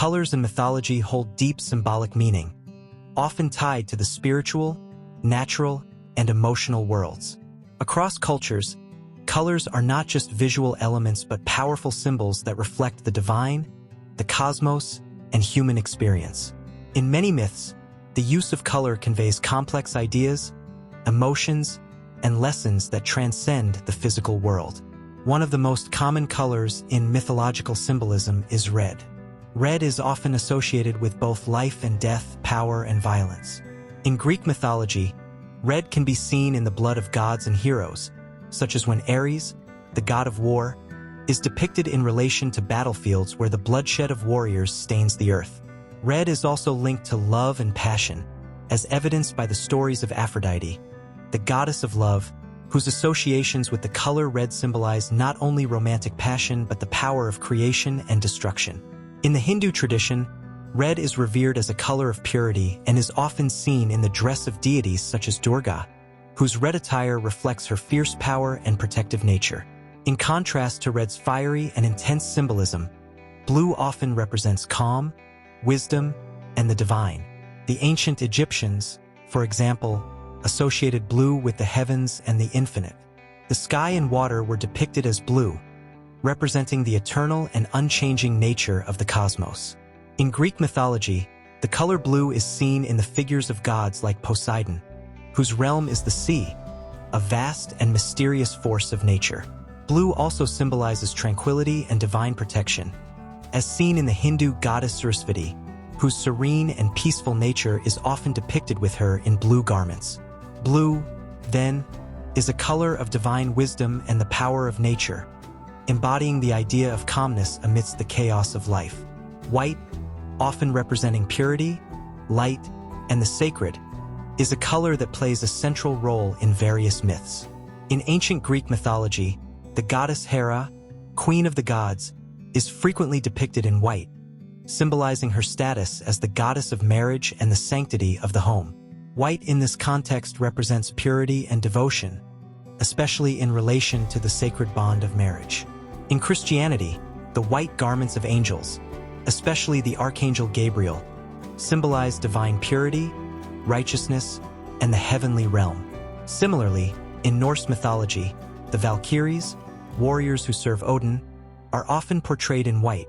colors in mythology hold deep symbolic meaning, often tied to the spiritual, natural, and emotional worlds. Across cultures, colors are not just visual elements but powerful symbols that reflect the divine, the cosmos, and human experience. In many myths, the use of color conveys complex ideas, emotions, and lessons that transcend the physical world. One of the most common colors in mythological symbolism is red. Red is often associated with both life and death, power and violence. In Greek mythology, red can be seen in the blood of gods and heroes, such as when Ares, the god of war, is depicted in relation to battlefields where the bloodshed of warriors stains the earth. Red is also linked to love and passion, as evidenced by the stories of Aphrodite, the goddess of love, whose associations with the color red symbolize not only romantic passion but the power of creation and destruction. In the Hindu tradition, red is revered as a color of purity and is often seen in the dress of deities such as Durga, whose red attire reflects her fierce power and protective nature. In contrast to red's fiery and intense symbolism, blue often represents calm, wisdom, and the divine. The ancient Egyptians, for example, associated blue with the heavens and the infinite. The sky and water were depicted as blue, representing the eternal and unchanging nature of the cosmos. In Greek mythology, the color blue is seen in the figures of gods like Poseidon, whose realm is the sea, a vast and mysterious force of nature. Blue also symbolizes tranquility and divine protection, as seen in the Hindu goddess Sarasvati, whose serene and peaceful nature is often depicted with her in blue garments. Blue, then, is a color of divine wisdom and the power of nature, embodying the idea of calmness amidst the chaos of life. White, often representing purity, light, and the sacred, is a color that plays a central role in various myths. In ancient Greek mythology, the goddess Hera, queen of the gods, is frequently depicted in white, symbolizing her status as the goddess of marriage and the sanctity of the home. White in this context represents purity and devotion, especially in relation to the sacred bond of marriage. In Christianity, the white garments of angels, especially the Archangel Gabriel, symbolize divine purity, righteousness, and the heavenly realm. Similarly, in Norse mythology, the Valkyries, warriors who serve Odin, are often portrayed in white,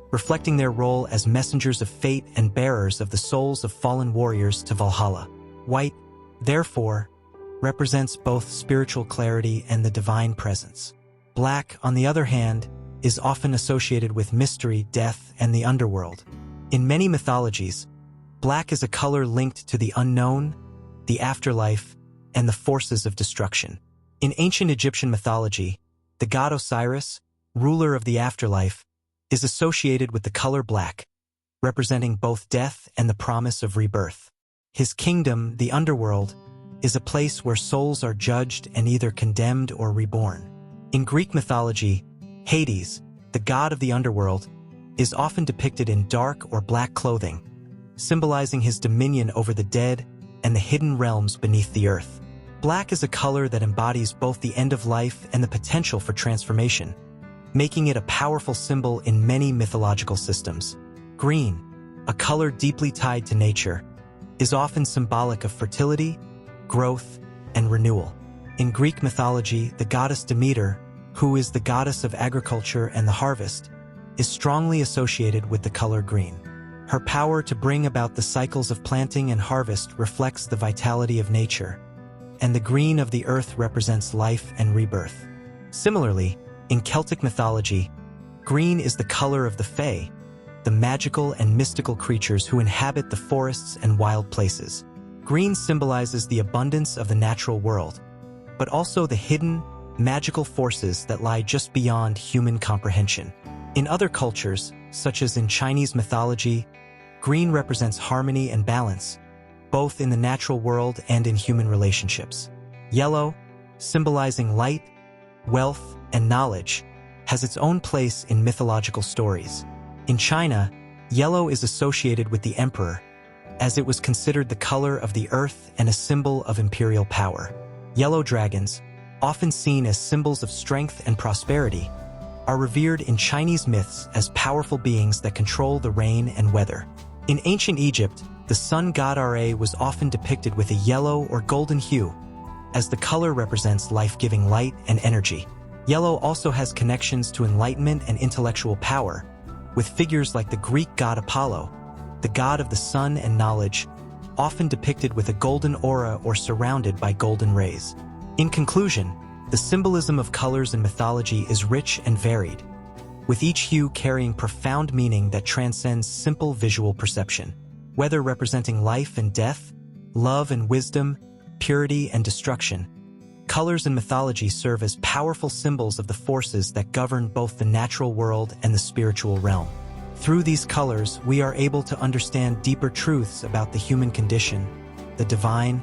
reflecting their role as messengers of fate and bearers of the souls of fallen warriors to Valhalla. White, therefore, represents both spiritual clarity and the divine presence. Black, on the other hand, is often associated with mystery, death, and the underworld. In many mythologies, black is a color linked to the unknown, the afterlife, and the forces of destruction. In ancient Egyptian mythology, the god Osiris, ruler of the afterlife, is associated with the color black, representing both death and the promise of rebirth. His kingdom, the underworld, is a place where souls are judged and either condemned or reborn. In Greek mythology, Hades, the god of the underworld, is often depicted in dark or black clothing, symbolizing his dominion over the dead and the hidden realms beneath the earth. Black is a color that embodies both the end of life and the potential for transformation, making it a powerful symbol in many mythological systems. Green, a color deeply tied to nature, is often symbolic of fertility, growth, and renewal. In Greek mythology, the goddess Demeter, who is the goddess of agriculture and the harvest, is strongly associated with the color green. Her power to bring about the cycles of planting and harvest reflects the vitality of nature, and the green of the earth represents life and rebirth. Similarly, in Celtic mythology, green is the color of the Fae, the magical and mystical creatures who inhabit the forests and wild places. Green symbolizes the abundance of the natural world, but also the hidden, magical forces that lie just beyond human comprehension. In other cultures, such as in Chinese mythology, green represents harmony and balance, both in the natural world and in human relationships. Yellow, symbolizing light, wealth, and knowledge, has its own place in mythological stories. In China, yellow is associated with the emperor, as it was considered the color of the earth and a symbol of imperial power. Yellow dragons, often seen as symbols of strength and prosperity, are revered in Chinese myths as powerful beings that control the rain and weather. In ancient Egypt, the sun god Ra was often depicted with a yellow or golden hue, as the color represents life-giving light and energy. Yellow also has connections to enlightenment and intellectual power, with figures like the Greek god Apollo, the god of the sun and knowledge, often depicted with a golden aura or surrounded by golden rays. In conclusion, the symbolism of colors in mythology is rich and varied, with each hue carrying profound meaning that transcends simple visual perception. Whether representing life and death, love and wisdom, purity and destruction, colors in mythology serve as powerful symbols of the forces that govern both the natural world and the spiritual realm. Through these colors, we are able to understand deeper truths about the human condition, the divine,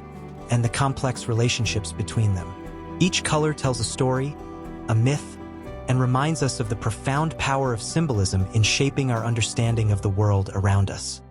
and the complex relationships between them. Each color tells a story, a myth, and reminds us of the profound power of symbolism in shaping our understanding of the world around us.